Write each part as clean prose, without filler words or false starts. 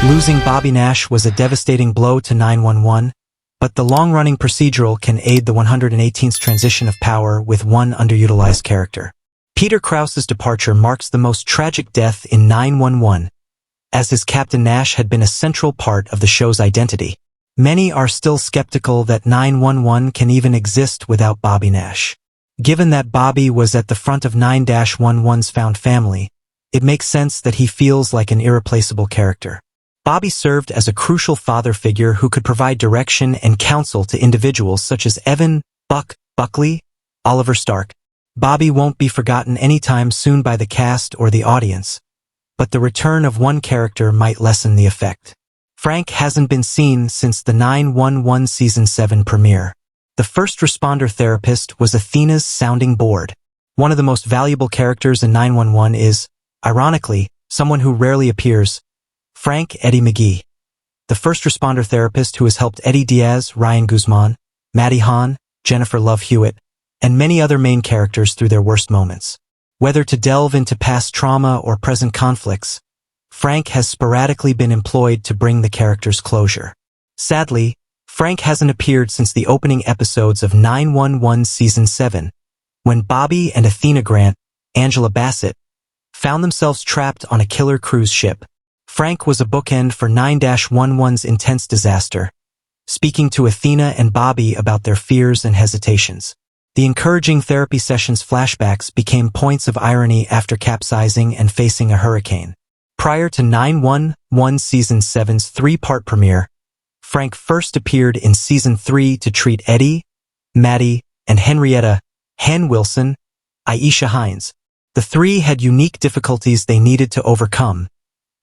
Losing Bobby Nash was a devastating blow to 911, but the long-running procedural can aid the 118th's transition of power with one underutilized character. Peter Krause's departure marks the most tragic death in 911, as his Captain Nash had been a central part of the show's identity. Many are still skeptical that 911 can even exist without Bobby Nash. Given that Bobby was at the front of 9-11's found family, it makes sense that he feels like an irreplaceable character. Bobby served as a crucial father figure who could provide direction and counsel to individuals such as Evan, Buck, Buckley, Oliver Stark. Bobby won't be forgotten anytime soon by the cast or the audience, but the return of one character might lessen the effect. Frank hasn't been seen since the 911 Season 7 premiere. The first responder therapist was Athena's sounding board. One of the most valuable characters in 911 is, ironically, someone who rarely appears, Frank Eddie McGee. The first responder therapist who has helped Eddie Diaz, Ryan Guzman, Maddie Hahn, Jennifer Love Hewitt, and many other main characters through their worst moments. Whether to delve into past trauma or present conflicts, Frank has sporadically been employed to bring the characters closure. Sadly, Frank hasn't appeared since the opening episodes of 911 Season 7, when Bobby and Athena Grant, Angela Bassett, found themselves trapped on a killer cruise ship. Frank was a bookend for 9-11's intense disaster, speaking to Athena and Bobby about their fears and hesitations. The encouraging therapy sessions flashbacks became points of irony after capsizing and facing a hurricane. Prior to 911 Season 7's three-part premiere, Frank first appeared in Season 3 to treat Eddie, Maddie, and Henrietta, Hen Wilson, Aisha Hines. The three had unique difficulties they needed to overcome,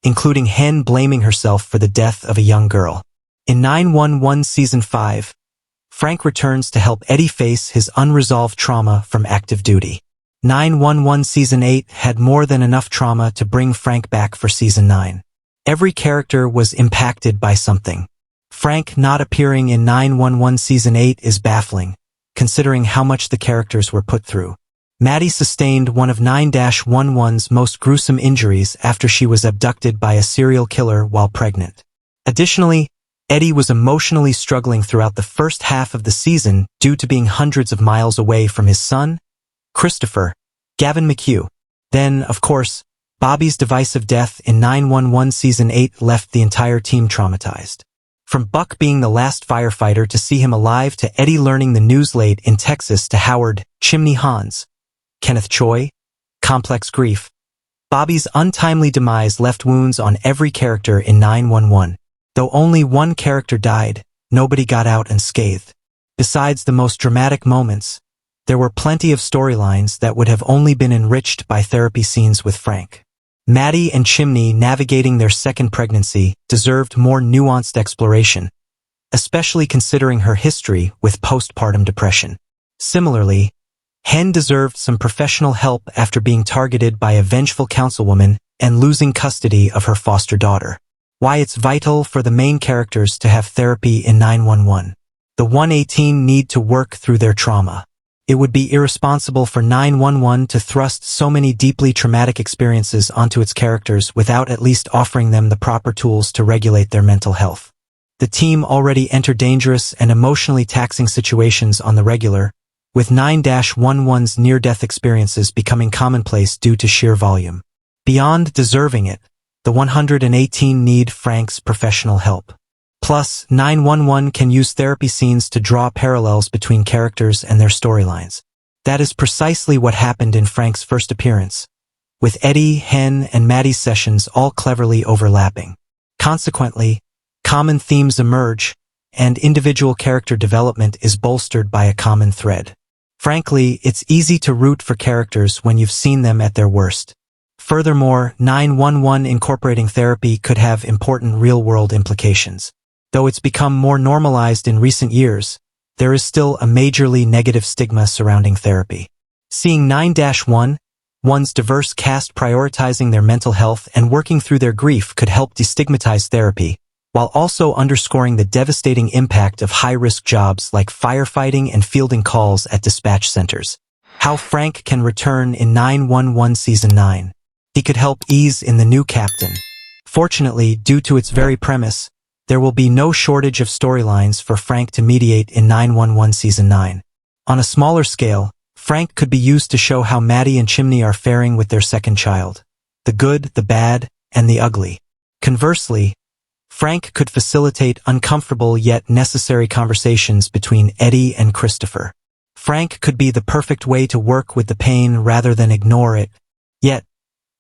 including Hen blaming herself for the death of a young girl. In 911 Season 5, Frank returns to help Eddie face his unresolved trauma from active duty. 911 Season 8 had more than enough trauma to bring Frank back for Season 9. Every character was impacted by something. Frank not appearing in 911 Season 8 is baffling, considering how much the characters were put through. Maddie sustained one of 9-11's most gruesome injuries after she was abducted by a serial killer while pregnant. Additionally, Eddie was emotionally struggling throughout the first half of the season due to being hundreds of miles away from his son, Christopher, Gavin McHugh. Then, of course, Bobby's divisive death in 911 Season 8 left the entire team traumatized. From Buck being the last firefighter to see him alive to Eddie learning the news late in Texas to Howard, Chimney Hans, Kenneth Choi, complex grief. Bobby's untimely demise left wounds on every character in 911. Though only one character died, nobody got out unscathed. Besides the most dramatic moments, there were plenty of storylines that would have only been enriched by therapy scenes with Frank. Maddie and Chimney navigating their second pregnancy deserved more nuanced exploration, especially considering her history with postpartum depression. Similarly, Hen deserved some professional help after being targeted by a vengeful councilwoman and losing custody of her foster daughter. Why it's vital for the main characters to have therapy in 911. The 118 need to work through their trauma. It would be irresponsible for 911 to thrust so many deeply traumatic experiences onto its characters without at least offering them the proper tools to regulate their mental health. The team already enter dangerous and emotionally taxing situations on the regular, with 9-11's near-death experiences becoming commonplace due to sheer volume. Beyond deserving it, the 118 need Frank's professional help. Plus, 911 can use therapy scenes to draw parallels between characters and their storylines. That is precisely what happened in Frank's first appearance, with Eddie, Hen, and Maddie's sessions all cleverly overlapping. Consequently, common themes emerge, and individual character development is bolstered by a common thread. Frankly, it's easy to root for characters when you've seen them at their worst. Furthermore, 911 incorporating therapy could have important real-world implications. Though it's become more normalized in recent years, there is still a majorly negative stigma surrounding therapy. Seeing 9-11's diverse cast prioritizing their mental health and working through their grief could help destigmatize therapy, while also underscoring the devastating impact of high-risk jobs like firefighting and fielding calls at dispatch centers. How Frank can return in 911 Season 9. He could help ease in the new captain, Fortunately, due to its very premise, there will be no shortage of storylines for Frank to mediate in 911 Season 9. On a smaller scale, Frank could be used to show how Maddie and Chimney are faring with their second child. The good, the bad, and the ugly. Conversely, Frank could facilitate uncomfortable yet necessary conversations between Eddie and Christopher. Frank could be the perfect way to work with the pain rather than ignore it. Yet,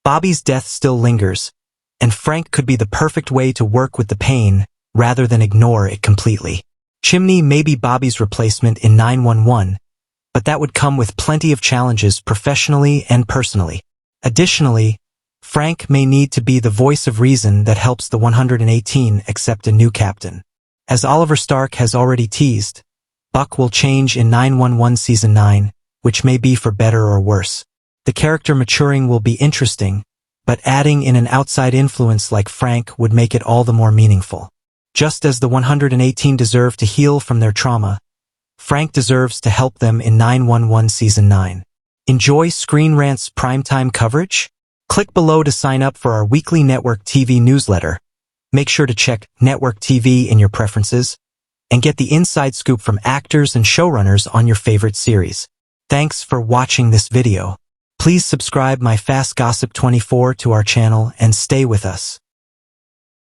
Bobby's death still lingers, and Frank could be the perfect way to work with the pain rather than ignore it completely. Chimney may be Bobby's replacement in 911, but that would come with plenty of challenges professionally and personally. Additionally, Frank may need to be the voice of reason that helps the 118 accept a new captain. As Oliver Stark has already teased, Buck will change in 911 Season 9, which may be for better or worse. The character maturing will be interesting, but adding in an outside influence like Frank would make it all the more meaningful. Just as the 118 deserve to heal from their trauma, Frank deserves to help them in 911 Season 9. Enjoy Screen Rant's primetime coverage? Click below to sign up for our weekly Network TV newsletter. Make sure to check Network TV in your preferences and get the inside scoop from actors and showrunners on your favorite series. Thanks for watching this video. Please subscribe my Fast Gossip 24 to our channel and stay with us.